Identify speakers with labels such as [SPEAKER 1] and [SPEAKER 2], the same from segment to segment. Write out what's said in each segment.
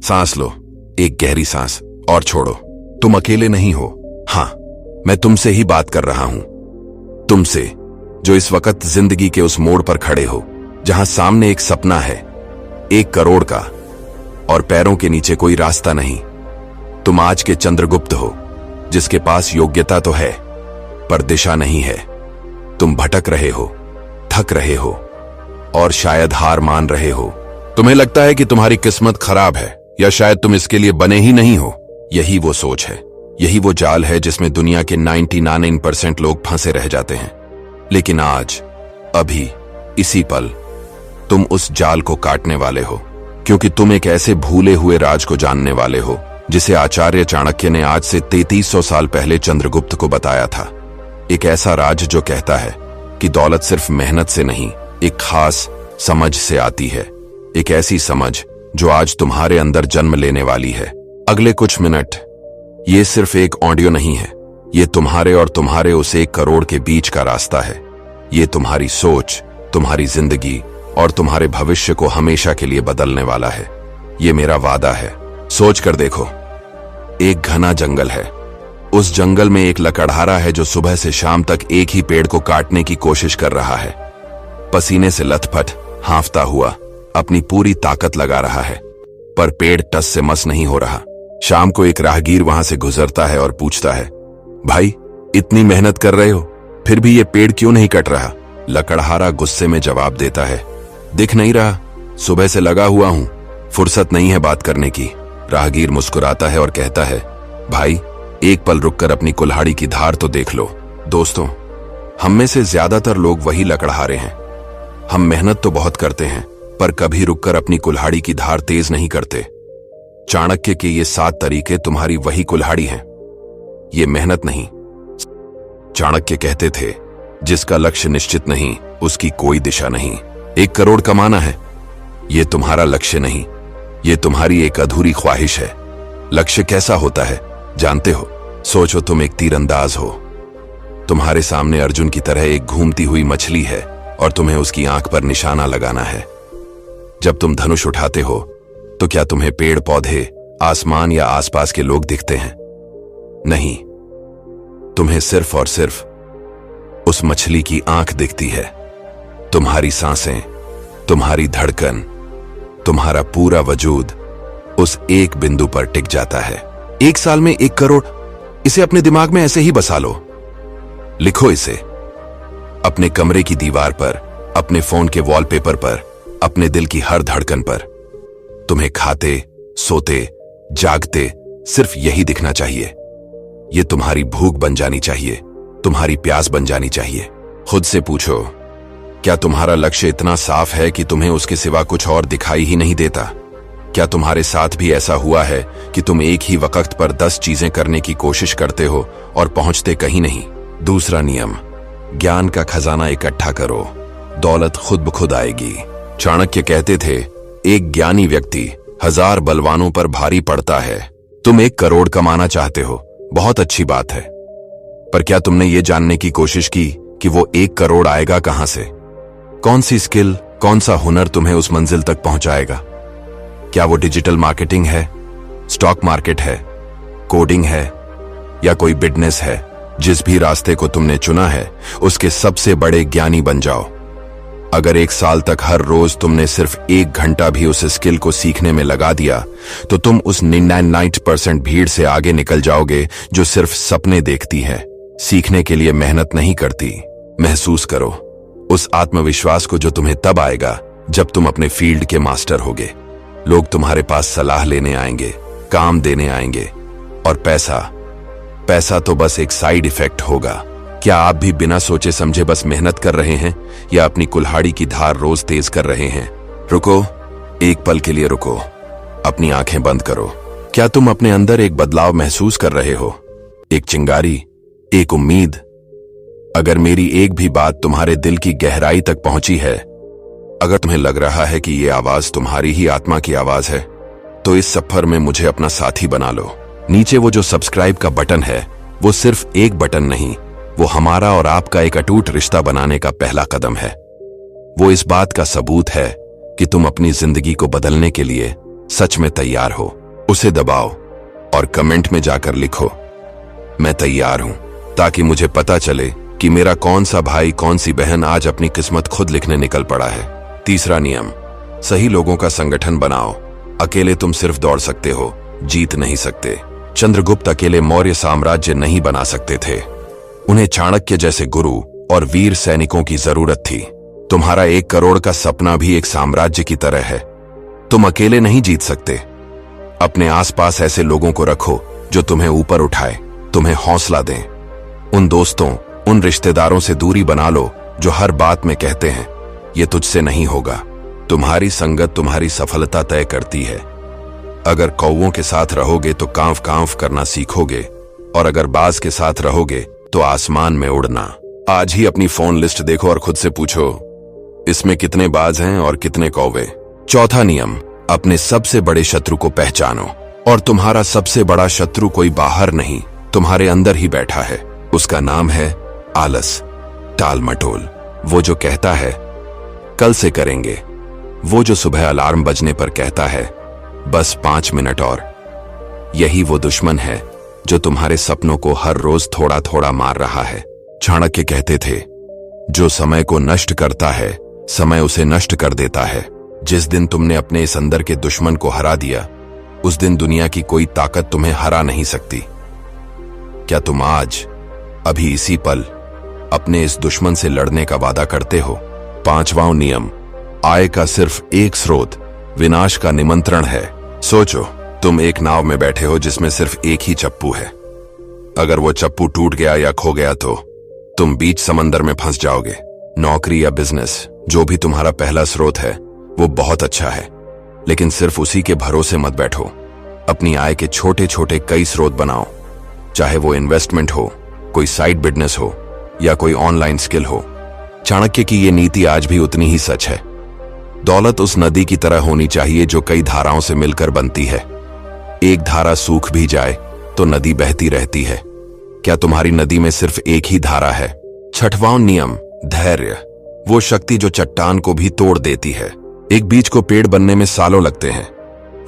[SPEAKER 1] सांस लो, एक गहरी सांस, और छोड़ो। तुम अकेले नहीं हो। हां, मैं तुमसे ही बात कर रहा हूं। तुमसे, जो इस वक्त जिंदगी के उस मोड़ पर खड़े हो जहां सामने एक सपना है, 1 करोड़ का, और पैरों के नीचे कोई रास्ता नहीं। तुम आज के चंद्रगुप्त हो, जिसके पास योग्यता तो है पर दिशा नहीं है। तुम भटक रहे हो, थक रहे हो और शायद हार मान रहे हो। तुम्हें लगता है कि तुम्हारी किस्मत खराब है या शायद तुम इसके लिए बने ही नहीं हो। यही वो सोच है, यही वो जाल है जिसमें दुनिया के 99% लोग फंसे रह जाते हैं। लेकिन आज, अभी, इसी पल तुम उस जाल को काटने वाले हो, क्योंकि तुम एक ऐसे भूले हुए राज को जानने वाले हो जिसे आचार्य चाणक्य ने आज से 3300 साल पहले चंद्रगुप्त को बताया था। एक ऐसा राज जो कहता है कि दौलत सिर्फ मेहनत से नहीं, एक खास समझ से आती है। एक ऐसी समझ जो आज तुम्हारे अंदर जन्म लेने वाली है। अगले कुछ मिनट, ये सिर्फ एक ऑडियो नहीं है, ये तुम्हारे और तुम्हारे उस 1 करोड़ के बीच का रास्ता है। ये तुम्हारी सोच, तुम्हारी जिंदगी और तुम्हारे भविष्य को हमेशा के लिए बदलने वाला है। ये मेरा वादा है। सोच कर देखो, एक घना जंगल है। उस जंगल में एक लकड़हारा है जो सुबह से शाम तक एक ही पेड़ को काटने की कोशिश कर रहा है। पसीने से लथपथ, हांफता हुआ अपनी पूरी ताकत लगा रहा है, पर पेड़ टस से मस नहीं हो रहा। शाम को एक राहगीर वहां से गुजरता है और पूछता है, भाई, इतनी मेहनत कर रहे हो, फिर भी ये पेड़ क्यों नहीं कट रहा? लकड़हारा गुस्से में जवाब देता है, दिख नहीं रहा, सुबह से लगा हुआ हूं, फुर्सत नहीं है बात करने की। राहगीर मुस्कुराता है और कहता है, भाई, एक पल रुककर अपनी कुल्हाड़ी की धार तो देख लो। दोस्तों, हम में से ज्यादातर लोग वही लकड़हारे हैं। हम मेहनत तो बहुत करते हैं, पर कभी रुककर अपनी कुल्हाड़ी की धार तेज नहीं करते। चाणक्य के ये 7 तरीके तुम्हारी वही कुल्हाड़ी हैं। ये मेहनत नहीं। चाणक्य कहते थे, जिसका लक्ष्य निश्चित नहीं, उसकी कोई दिशा नहीं। 1 करोड़ कमाना है, ये तुम्हारा लक्ष्य नहीं, ये तुम्हारी एक अधूरी ख्वाहिश है। लक्ष्य कैसा होता है जानते हो? सोचो, तुम एक तीरंदाज हो। तुम्हारे सामने अर्जुन की तरह एक घूमती हुई मछली है और तुम्हें उसकी आंख पर निशाना लगाना है। जब तुम धनुष उठाते हो तो क्या तुम्हें पेड़ पौधे, आसमान या आसपास के लोग दिखते हैं? नहीं, तुम्हें सिर्फ और सिर्फ उस मछली की आंख दिखती है। तुम्हारी सांसें, तुम्हारी धड़कन, तुम्हारा पूरा वजूद उस एक बिंदु पर टिक जाता है। 1 साल में 1 करोड़, इसे अपने दिमाग में ऐसे ही बसा लो। लिखो इसे अपने कमरे की दीवार पर, अपने फोन के वॉलपेपर पर, अपने दिल की हर धड़कन पर। तुम्हें खाते, सोते, जागते सिर्फ यही दिखना चाहिए। यह तुम्हारी भूख बन जानी चाहिए, तुम्हारी प्यास बन जानी चाहिए। खुद से पूछो, क्या तुम्हारा लक्ष्य इतना साफ है कि तुम्हें उसके सिवा कुछ और दिखाई ही नहीं देता? क्या तुम्हारे साथ भी ऐसा हुआ है कि तुम एक ही वक्त पर 10 चीजें करने की कोशिश करते हो और पहुंचते कहीं नहीं? दूसरा नियम, ज्ञान का खजाना इकट्ठा करो, दौलत खुद ब खुद आएगी। चाणक्य कहते थे, एक ज्ञानी व्यक्ति 1000 बलवानों पर भारी पड़ता है। तुम 1 करोड़ कमाना चाहते हो, बहुत अच्छी बात है, पर क्या तुमने ये जानने की कोशिश की कि वो 1 करोड़ आएगा कहां से? कौन सी स्किल, कौन सा हुनर तुम्हें उस मंजिल तक पहुंचाएगा? क्या वो डिजिटल मार्केटिंग है, स्टॉक मार्केट है, कोडिंग है या कोई बिजनेस है? जिस भी रास्ते को तुमने चुना है, उसके सबसे बड़े ज्ञानी बन जाओ। अगर 1 साल तक हर रोज तुमने सिर्फ 1 घंटा भी उस स्किल को सीखने में लगा दिया, तो तुम उस 99% भीड़ से आगे निकल जाओगे जो सिर्फ सपने देखती है, सीखने के लिए मेहनत नहीं करती। महसूस करो उस आत्मविश्वास को जो तुम्हें तब आएगा जब तुम अपने फील्ड के मास्टर होगे। लोग तुम्हारे पास सलाह लेने आएंगे, काम देने आएंगे, और पैसा तो बस एक साइड इफेक्ट होगा। क्या आप भी बिना सोचे समझे बस मेहनत कर रहे हैं या अपनी कुल्हाड़ी की धार रोज तेज कर रहे हैं? रुको, एक पल के लिए रुको, अपनी आंखें बंद करो। क्या तुम अपने अंदर एक बदलाव महसूस कर रहे हो? एक चिंगारी, एक उम्मीद? अगर मेरी एक भी बात तुम्हारे दिल की गहराई तक पहुंची है, अगर तुम्हें लग रहा है कि ये आवाज तुम्हारी ही आत्मा की आवाज है, तो इस सफर में मुझे अपना साथी बना लो। नीचे वो जो सब्सक्राइब का बटन है, वो सिर्फ एक बटन नहीं, वो हमारा और आपका एक अटूट रिश्ता बनाने का पहला कदम है। वो इस बात का सबूत है कि तुम अपनी जिंदगी को बदलने के लिए सच में तैयार हो। उसे दबाओ और कमेंट में जाकर लिखो, मैं तैयार हूं, ताकि मुझे पता चले कि मेरा कौन सा भाई कौन सी बहन आज अपनी किस्मत खुद लिखने निकल पड़ा है। तीसरा नियम, सही लोगों का संगठन बनाओ। अकेले तुम सिर्फ दौड़ सकते हो, जीत नहीं सकते। चंद्रगुप्त अकेले मौर्य साम्राज्य नहीं बना सकते थे। उन्हें चाणक्य जैसे गुरु और वीर सैनिकों की जरूरत थी। तुम्हारा 1 करोड़ का सपना भी एक साम्राज्य की तरह है। तुम अकेले नहीं जीत सकते। अपने आसपास ऐसे लोगों को रखो जो तुम्हें ऊपर उठाए, तुम्हें हौसला दें। उन दोस्तों, उन रिश्तेदारों से दूरी बना लो जो हर बात में कहते हैं ये तुझसे नहीं होगा। तुम्हारी संगत तुम्हारी सफलता तय करती है। अगर कौवों के साथ रहोगे तो कांफ कांफ करना सीखोगे, और अगर बाज के साथ रहोगे तो आसमान में उड़ना। आज ही अपनी फोन लिस्ट देखो और खुद से पूछो, इसमें कितने बाज हैं और कितने कौवे। चौथा नियम, अपने सबसे बड़े शत्रु को पहचानो। और तुम्हारा सबसे बड़ा शत्रु कोई बाहर नहीं, तुम्हारे अंदर ही बैठा है। उसका नाम है आलस, टाल मटोल। वो जो कहता है कल से करेंगे, वो जो सुबह अलार्म बजने पर कहता है बस 5 मिनट और। यही वो दुश्मन है जो तुम्हारे सपनों को हर रोज थोड़ा थोड़ा मार रहा है। चाणक्य कहते थे, जो समय को नष्ट करता है समय उसे नष्ट कर देता है। जिस दिन तुमने अपने इस अंदर के दुश्मन को हरा दिया, उस दिन दुनिया की कोई ताकत तुम्हें हरा नहीं सकती। क्या तुम आज, अभी इसी पल, अपने इस दुश्मन से लड़ने का वादा करते हो? पांचवां नियम, आय का सिर्फ एक स्रोत विनाश का निमंत्रण है। सोचो, तुम एक नाव में बैठे हो जिसमें सिर्फ एक ही चप्पू है। अगर वो चप्पू टूट गया या खो गया तो तुम बीच समंदर में फंस जाओगे। नौकरी या बिजनेस, जो भी तुम्हारा पहला स्रोत है, वो बहुत अच्छा है, लेकिन सिर्फ उसी के भरोसे मत बैठो। अपनी आय के छोटे छोटे कई स्रोत बनाओ, चाहे वो इन्वेस्टमेंट हो, कोई साइड बिजनेस हो या कोई ऑनलाइन स्किल हो। चाणक्य की ये नीति आज भी उतनी ही सच है। दौलत उस नदी की तरह होनी चाहिए जो कई धाराओं से मिलकर बनती है। एक धारा सूख भी जाए तो नदी बहती रहती है। क्या तुम्हारी नदी में सिर्फ एक ही धारा है? छठवां नियम, धैर्य, वो शक्ति जो चट्टान को भी तोड़ देती है। एक बीज को पेड़ बनने में सालों लगते हैं।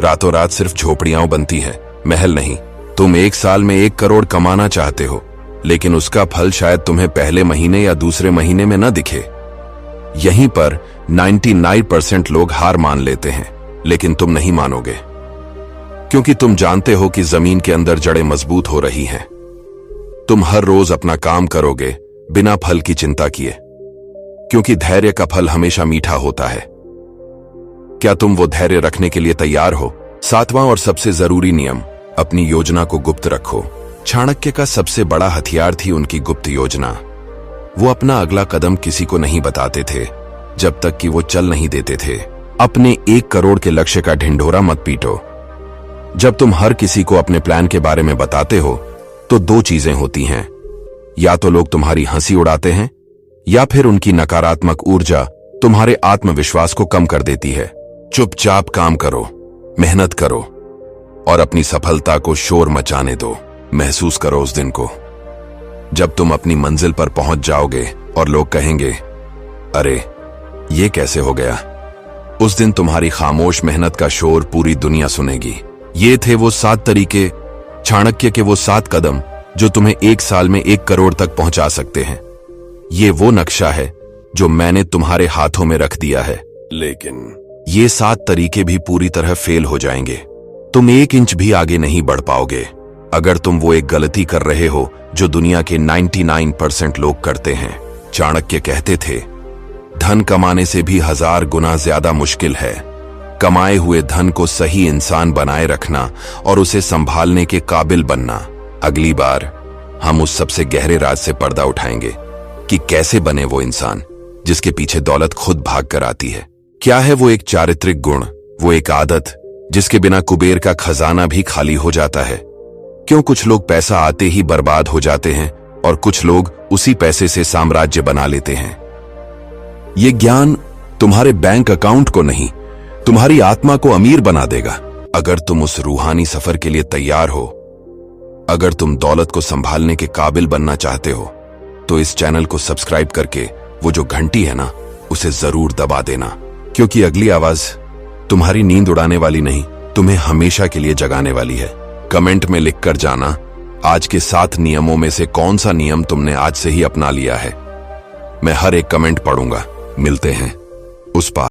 [SPEAKER 1] रातों रात सिर्फ झोपड़ियां बनती हैं, महल नहीं। तुम 1 साल में 1 करोड़ कमाना चाहते हो, लेकिन उसका फल शायद तुम्हें पहले महीने या दूसरे महीने में न दिखे। यहीं पर 99% लोग हार मान लेते हैं, लेकिन तुम नहीं मानोगे, क्योंकि तुम जानते हो कि जमीन के अंदर जड़ें मजबूत हो रही हैं। तुम हर रोज अपना काम करोगे बिना फल की चिंता किए, क्योंकि धैर्य का फल हमेशा मीठा होता है। क्या तुम वो धैर्य रखने के लिए तैयार हो? 7वां और सबसे जरूरी नियम, अपनी योजना को गुप्त रखो। चाणक्य का सबसे बड़ा हथियार थी उनकी गुप्त योजना। वो अपना अगला कदम किसी को नहीं बताते थे, जब तक कि वो चल नहीं देते थे। अपने 1 करोड़ के लक्ष्य का ढिंढोरा मत पीटो। जब तुम हर किसी को अपने प्लान के बारे में बताते हो, तो 2 चीजें होती हैं। या तो लोग तुम्हारी हंसी उड़ाते हैं, या फिर उनकी नकारात्मक ऊर्जा तुम्हारे आत्मविश्वास को कम कर देती है। चुपचाप काम करो, मेहनत करो और अपनी सफलता को शोर मचाने दो। महसूस करो उस दिन को जब तुम अपनी मंजिल पर पहुंच जाओगे और लोग कहेंगे, अरे ये कैसे हो गया। उस दिन तुम्हारी खामोश मेहनत का शोर पूरी दुनिया सुनेगी। ये थे वो 7 तरीके, चाणक्य के वो 7 कदम जो तुम्हें 1 साल में 1 करोड़ तक पहुंचा सकते हैं। ये वो नक्शा है जो मैंने तुम्हारे हाथों में रख दिया है, लेकिन ये 7 तरीके भी पूरी तरह फेल हो जाएंगे। तुम 1 इंच भी आगे नहीं बढ़ पाओगे अगर तुम वो एक गलती कर रहे हो जो दुनिया के 99% लोग करते हैं। चाणक्य कहते थे, धन कमाने से भी 1000 गुना ज्यादा मुश्किल है कमाए हुए धन को सही इंसान बनाए रखना और उसे संभालने के काबिल बनना। अगली बार हम उस सबसे गहरे राज से पर्दा उठाएंगे कि कैसे बने वो इंसान जिसके पीछे दौलत खुद भाग कर आती है। क्या है वो एक चारित्रिक गुण, वो एक आदत जिसके बिना कुबेर का खजाना भी खाली हो जाता है? क्यों कुछ लोग पैसा आते ही बर्बाद हो जाते हैं और कुछ लोग उसी पैसे से साम्राज्य बना लेते हैं? ये ज्ञान तुम्हारे बैंक अकाउंट को नहीं, तुम्हारी आत्मा को अमीर बना देगा। अगर तुम उस रूहानी सफर के लिए तैयार हो, अगर तुम दौलत को संभालने के काबिल बनना चाहते हो, तो इस चैनल को सब्सक्राइब करके वो जो घंटी है ना, उसे जरूर दबा देना, क्योंकि अगली आवाज तुम्हारी नींद उड़ाने वाली नहीं, तुम्हें हमेशा के लिए जगाने वाली है। कमेंट में लिखकर जाना आज के 7 नियमों में से कौन सा नियम तुमने आज से ही अपना लिया है। मैं हर एक कमेंट पढ़ूंगा। मिलते हैं उस पार।